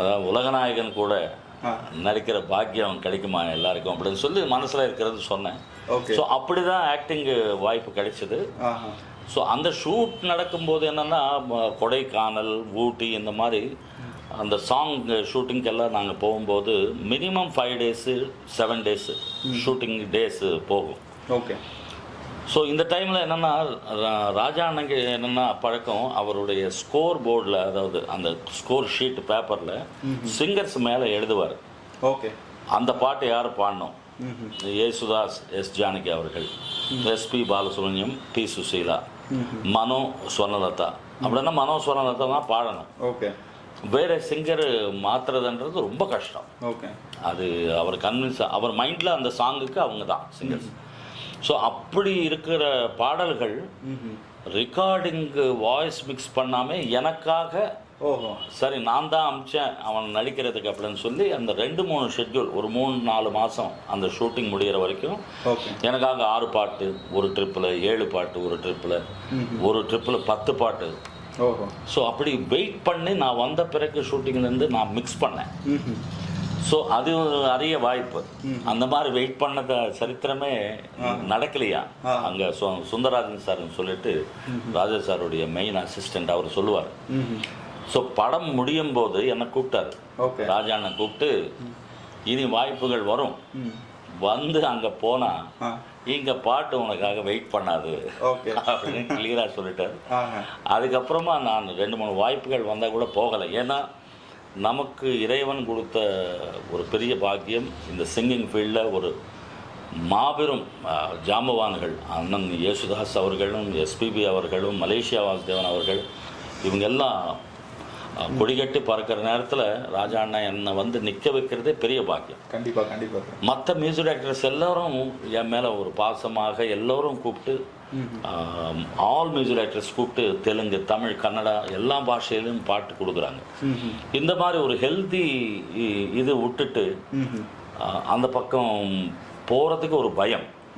அதாவது உலகநாயகன் கூட நடிக்கிற பாக்கியம் கிடைக்குமா எல்லாருக்கும் அப்படின்னு சொல்லி மனசில் இருக்கிறது சொன்னேன். ஸோ அப்படி தான் ஆக்டிங்கு வாய்ப்பு கிடைச்சிது. ஸோ அந்த ஷூட் நடக்கும்போது என்னென்னா கொடைக்கானல், ஊட்டி இந்த மாதிரி அந்த சாங் ஷூட்டிங்கெல்லாம் நாங்கள் போகும்போது minimum 5 days 7 days shooting days போகும். ஓகே. ஸோ இந்த டைமில் என்னென்னா ராஜா அண்ணங்க என்னென்னா பழக்கம், அவருடைய ஸ்கோர் போர்டில், அதாவது அந்த ஸ்கோர் ஷீட் பேப்பரில் சிங்கர்ஸ் மேலே எழுதுவார். ஓகே. அந்த பாட்டு யார் பாடணும், யேசுதாஸ், எஸ் ஜானகி அவர்கள், எஸ்பி பாலசுப்ரமணியம், பி சுசீலா, மனோ ஸ்வர்ணலதா. அப்படின்னா மனோ ஸ்வர்ணலதா தான் பாடணும். ஓகே. வேறு சிங்கர் மாற்றுறதுன்றது ரொம்ப கஷ்டம். ஓகே. அது அவர் கன்வின்ஸ், அவர் மைண்டில் அந்த சாங்குக்கு அவங்க தான் சிங்கர்ஸ். ஸோ அப்படி இருக்கிற பாடல்கள் ரெக்கார்டிங்கு வாய்ஸ் மிக்ஸ் பண்ணாமல் எனக்காக சரி நான் தான் அமிச்சேன் அவன் நடிக்கிறதுக்கு அப்படின்னு சொல்லி அந்த 2-3 ஷெட்யூல், ஒரு 3-4 மாதம் அந்த ஷூட்டிங் முடிகிற வரைக்கும் எனக்காக 6 பாட்டு ஒரு ட்ரிப்பில், 7 பாட்டு ஒரு ட்ரிப்பில், ஒரு ட்ரிப்பில் 10 பாட்டு. ஸோ அப்படி வெயிட் பண்ணி நான் வந்த பிறகு ஷூட்டிங்லேருந்து நான் மிக்ஸ் பண்ணேன். ஸோ அது அரிய வாய்ப்பு. அந்த மாதிரி வெயிட் பண்ணத சரித்திரமே நடக்கலையா. அங்கே சுந்தரராஜன் சார்னு சொல்லிட்டு ராஜா சாருடைய மெயின் அசிஸ்டண்ட், அவர் சொல்லுவார். ஸோ படம் முடியும் போது என்னை கூப்பிட்டார், ராஜா அண்ணன் கூப்பிட்டு, இனி வாய்ப்புகள் வரும், வந்து அங்கே போனால் இங்கே பாட்டு உனக்காக வெயிட் பண்ணாது அப்படின்னு கிளியராக சொல்லிட்டார். அதுக்கப்புறமா நான் 2-3 வாய்ப்புகள் வந்தால் கூட போகலை. ஏன்னா நமக்கு இறைவன் கொடுத்த ஒரு பெரிய பாக்கியம், இந்த சிங்கிங் ஃபீல்டில் ஒரு மாபெரும் ஜாம்பவான்கள், அண்ணன் யேசுதாஸ் அவர்களும், எஸ்பிபி அவர்களும், மலேசியா வாசுதேவன் அவர்கள், இவங்க எல்லாம் கொடிகட்டி பறக்கிற நேரத்தில் ராஜா அண்ணா என்னை வந்து நிற்க வைக்கிறதே பெரிய பாக்கியம். கண்டிப்பாக கண்டிப்பாக. மற்ற மியூசிக் டைரக்டர்ஸ் எல்லோரும் என் மேலே ஒரு பாசமாக எல்லோரும் கூப்பிட்டு, ஆல் மியூசிக் டைரக்டர்ஸ் கூப்பிட்டு தெலுங்கு, தமிழ், கன்னடா எல்லா பாஷையிலும் பாட்டு கொடுக்குறாங்க. இந்த மாதிரி ஒரு ஹெல்தி இது விட்டுட்டு அந்த பக்கம் போகிறதுக்கு ஒரு பயம்.